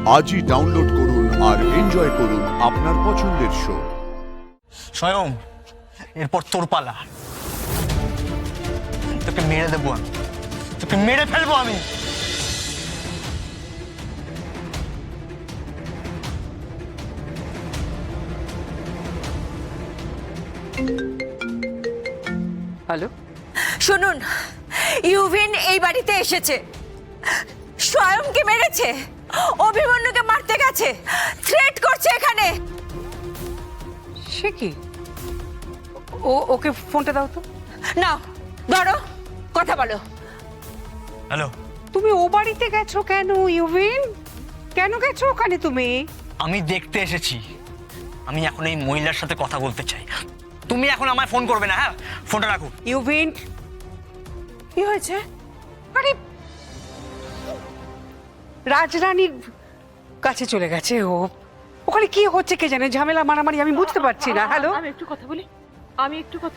আজই ডাউনলোড করুন আর এনজয় করুন আপনার পছন্দের শো। স্বয়ং এরপর তোর পালা। তোকে মেরে দেবো আমি, তোকে মেরে ফেলবো আমি। হ্যালো, শুনুন, ইউভিন এই বাড়িতে এসেছে, স্বয়ংকে মেরেছে, অভিমন্যুকে মারতে গেছে, থ্রেট করছে এখানে। সে কি? ওকে ফোনটা দাও তো। নাও ধরো, কথা বলো। হ্যালো, তুমি ও বাড়িতে গেছো কেন ইউভিন? কেন গেছো ওখানে তুমি? আমি দেখতে এসেছি। আমি এখন এই মহিলার সাথে কথা বলতে চাই। তুমি এখন আমায় ফোন করবে না, হ্যাঁ? ফোনটা রাখো। ইউভিন, কি হয়েছে? আরে রাজরানীর কাছে চলে গেছে ও। ওখানে কি হচ্ছে কে জানে, ঝামেলা মারামারি আমি বুঝতে পারছি না। হ্যালো, আমি একটু কথা বলি,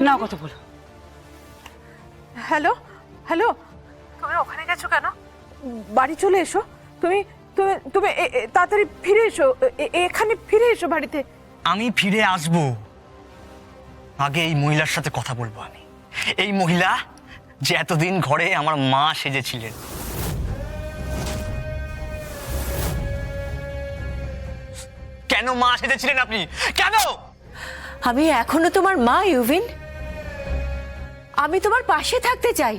না কথা বলো। হ্যালো হ্যালো, তুমি ওখানে গেছো কেন? বাড়ি চলে এসো। তুমি তুমি তুমি তাড়াতাড়ি ফিরে এসো, এখানে ফিরে এসো বাড়িতে। আমি ফিরে আসবো, আগে এই মহিলার সাথে কথা বলবো আমি। এই মহিলা যে এতদিন ঘরে আমার মা সেজেছিলেন। কেন মা সেজেছিলেন আপনি? কেন? আমি এখনো তোমার মা ইউভিন, আমি তোমার পাশে থাকতে চাই।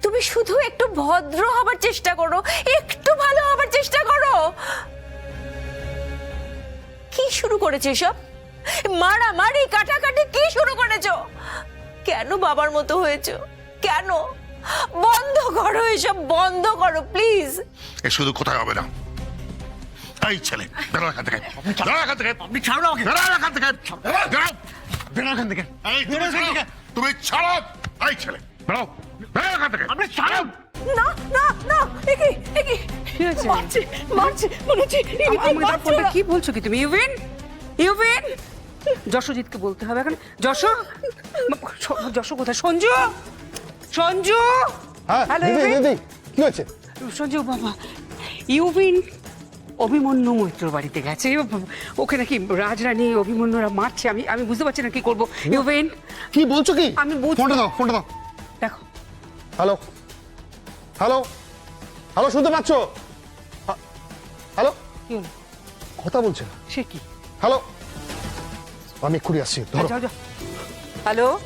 তুমি শুধু একটু ভদ্র হবার চেষ্টা করো, একটু ভালো হবার চেষ্টা করো। কি শুরু করেছে সব? মারামারি কাটাকাটি কি শুরু করেছো? কেন বাবার মতো হয়েছো? কেন? বন্ধ করো এসব, বন্ধ করো প্লিজ। এ শুধু কোথায় হবে না। এই ছেলে, বেরো এখান থেকে, বেরো এখান থেকে। আপনি ছাড়ুন আমাকে। বেরো এখান থেকে, বেরো, বেরো এখান থেকে। এই তুমি ছাড়ো, তুমি ছাড়ো। এই ছেলে, বেরো, বেরো এখান থেকে। আপনি ছাড়ুন। না না না, একি একি কি হয়েছে? মারছে মারছে মনে হচ্ছে আমার ফোনটা কি বলছো কি তুমি ইউভিন? ইউভিন, যশোজিৎকে বলতে হবে এখন। যশো কোথায়? সঞ্জু, সঞ্জু। হ্যাঁ হ্যালো দিদি ইউভিন। দিদি কি হয়েছে? সঞ্জু বাবা, ইউভিন অভিমন্যু মৈত্র বাড়িতে গেছে। ওকে নাকি রাজরানী অভিমন্যুরা মারছে। আমি বুঝতে পারছি না কি করবো। ইউভিন, কি বলছো কি? আমি বুঝতে- ফোনটা দাও, ফোনটা দাও। দেখো। হ্যালো হ্যালো হ্যালো, শুনতে পাচ্ছ? হ্যালো, কি হলো? কথা বলছে না। সে কি? হ্যালো, আমি এক্ষুনি আসছি, ধরো। যাও যাও। হ্যালো,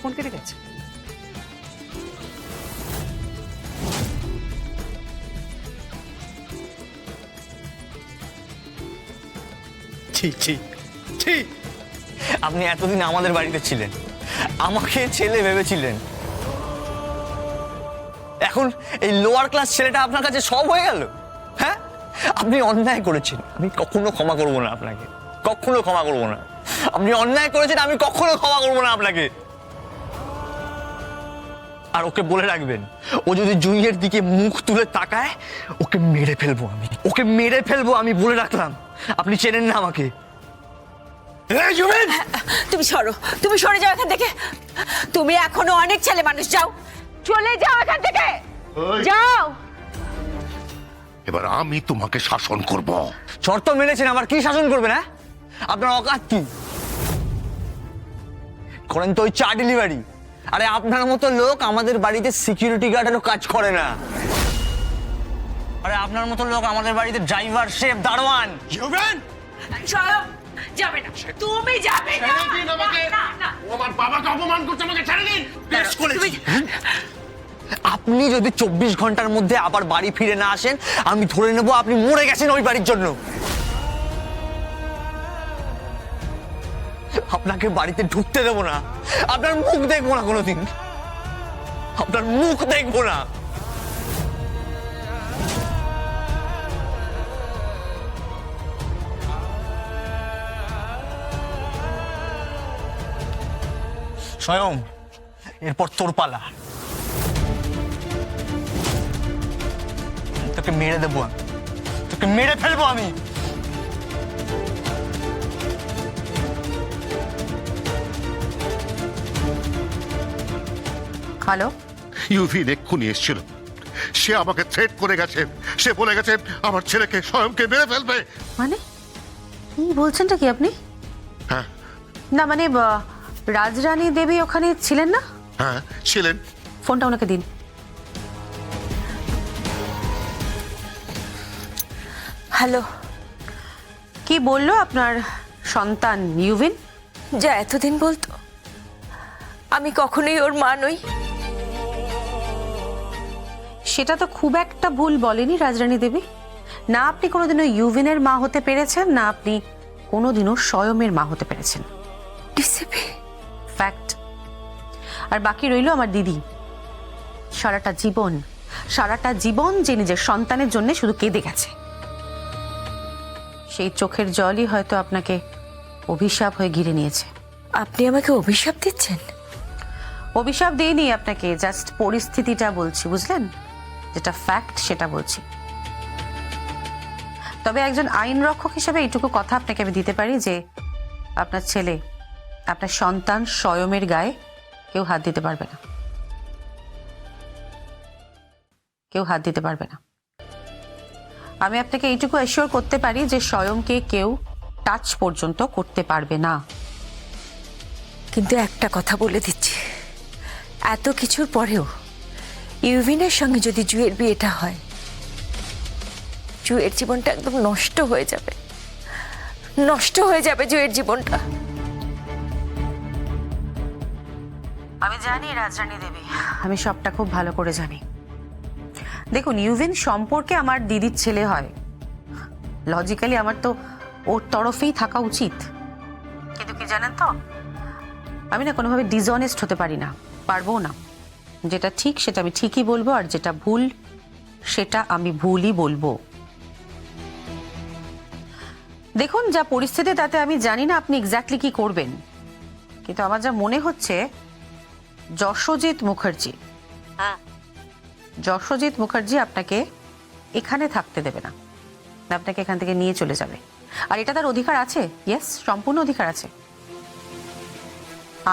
ফোন কেটে গেছে। ছি ছি ছি, আপনি এতদিন আমাদের বাড়িতে ছিলেন, আমাকে ছেলে ভেবেছিলেন, এখন এই লোয়ার ক্লাস ছেলেটা আপনার কাছে সব হয়ে গেল। হ্যাঁ, আপনি অন্যায় করেছেন, আমি কখনো ক্ষমা করবো না আপনাকে, কখনো ক্ষমা করবো না। আপনি অন্যায় করেছেন, আমি কখনো ক্ষমা করবো না আপনাকে। আর ওকে বলে রাখবেন, ও যদি জুইয়ের দিকে মুখ তুলে তাকায়, ওকে মেরে ফেলবো আমি, ওকে মেরে ফেলবো আমি, বলে রাখলাম। আপনি চেনেন না আমাকে। এই জুবিন, তুমি সরো, তুমি সরে যাও এখান থেকে। তুমি এখনো অনেক ছেলে মানুষ, যাও, চলে যাও এখান থেকে, যাও। এবার আমি তোমাকে শাসন করব। শর্ত মেনেছেন, আবার কি শাসন করবেন? হ্যাঁ, আপনার অকাত কি? করেন তো ওই চা ডেলিভারি। আরে আপনার মতো লোক আমাদের বাড়িতে সিকিউরিটি গার্ডেরও কাজ করে না। আরে আপনার মতো লোক আমাদের বাড়িতে ড্রাইভার, শেফ, দারোয়ান। ইউবেন, স্বয়ং যাবে না, তুমি যাবে না। না, না। ও আমার বাবাকে অপমান করছে, আমাকে ছেড়ে দিন। বেশ করেছি। আপনি যদি 24 ঘন্টার মধ্যে আবার বাড়ি ফিরে না আসেন, আমি ধরে নেব আপনি মরে গেছেন ওই বাড়ির জন্য। আপনাকে বাড়িতে ঢুকতে দেবো না, আপনার মুখ দেখবো না কোনোদিন, আপনার মুখ দেখবো না। স্বয়ং এরপর তোর পালা। তোকে মেরে দেবো আমি, তোকে মেরে ফেলবো আমি। হ্যালো, ইউভিন এক্ষুনি এসেছিল, সে আমাকে থ্রেট করে গেছে, সে বলে গেছে আমার ছেলেকে স্বয়ংকে মেরে ফেলবে। মানে কি বলছেনটা কি আপনি? হ্যাঁ না মানে রাজরানী দেবী ওখানে ছিলেন না? হ্যাঁ ছিলেন। ফোনটা ওনাকে দিন। হ্যালো। কি বললো আপনার সন্তান ইউভিন? যা এতদিন বলতো আমি কখনোই ওর মা নই। সেটা তো খুব একটা ভুল বলেনি রাজরানী দেবী। না আপনি কোনোদিনও ইউভিনের মা হতে পেরেছেন, না আপনি কোনোদিনও স্বয়মের মা হতে পেরেছেন। DCP fact. আর বাকি রইল আমার দিদি। সারাটা জীবন যে নিজের সন্তানের জন্য শুধু কেঁদে গেছে। সেই চোখের জলই হয়তো আপনাকে অভিশাপ হয়ে ঘিরে নিয়েছে। আপনি আমাকে অভিশাপ দিচ্ছেন? অভিশাপ দিইনি আপনাকে, জাস্ট পরিস্থিতিটা বলছি, বুঝলেন? যেটা ফ্যাক্ট সেটা বলছি। তবে একজন আইন রক্ষক হিসেবে এইটুকু কথা আপনাকে আমি দিতে পারি যে আপনার ছেলে, আপনার সন্তান স্বয়মের গায়ে কেউ হাত দিতে পারবে না, কেউ হাত দিতে পারবে না। আমি আপনাকে এইটুকু অ্যাসিওর করতে পারি যে স্বয়ংকে কেউ টাচ পর্যন্ত করতে পারবে না। কিন্তু একটা কথা বলে দিচ্ছি, এত কিছুর পরেও ইউভিনের সঙ্গে যদি জুয়ের বিয়েটা হয়, জুয়ের জীবনটা একদম নষ্ট হয়ে যাবে, নষ্ট হয়ে যাবে জুয়ের জীবনটা। আমি জানি রাজরানী দেবী, আমি সবটা খুব ভালো করে জানি। দেখুন, ইউভিন সম্পর্কে আমার দিদির ছেলে হয়, লজিক্যালি আমার তো ওর তরফেই থাকা উচিত। কিন্তু কি জানেন তো, আমি না কোনোভাবে ডিসঅনেস্ট হতে পারি না, পারবো না। যেটা ঠিক সেটা আমি ঠিকই বলবো, আর যেটা ভুল সেটা আমি ভুলই বলবো। দেখুন, যা পরিস্থিতি তাতে আমি জানি না আপনি এক্স্যাক্টলি কি করবেন, কিন্তু আমার যা মনে হচ্ছে যশোজিৎ মুখার্জি আপনাকে এখানে থাকতে দেবে না, আপনাকে এখান থেকে নিয়ে চলে যাবে। আর এটা তার অধিকার আছে, ইয়েস, সম্পূর্ণ অধিকার আছে।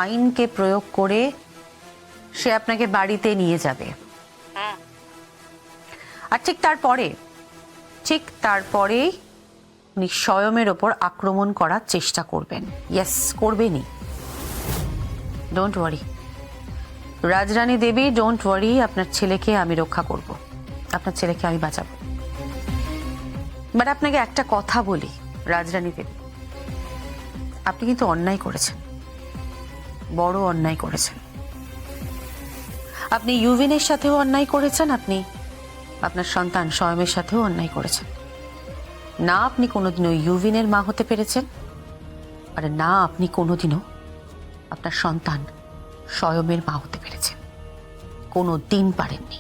আইনকে প্রয়োগ করে সে আপনাকে বাড়িতে নিয়ে যাবে। আর ঠিক তারপরেই উনি স্বয়মের ওপর আক্রমণ করার চেষ্টা করবেন। ইয়েস, করবেনই। Don't worry Rajrani Devi, don't worry. আপনার ছেলেকে আমি রক্ষা করব, আপনার ছেলেকে আমি বাঁচাবো। বাট আপনাকে একটা কথা বলি রাজরানী দেবী, আপনি কিন্তু অন্যায় করেছেন, বড় অন্যায় করেছেন। আপনি ইউভিনের সাথেও অন্যায় করেছেন, আপনি আপনার সন্তান স্বয়মের সাথেও অন্যায় করেছেন। না আপনি কোনোদিনও ইউভিনের মা হতে পেরেছেন, আর না আপনি কোনোদিনও আপনার সন্তান স্বয়মের মা হতে পেরেছেন, কোনো দিন পারেননি।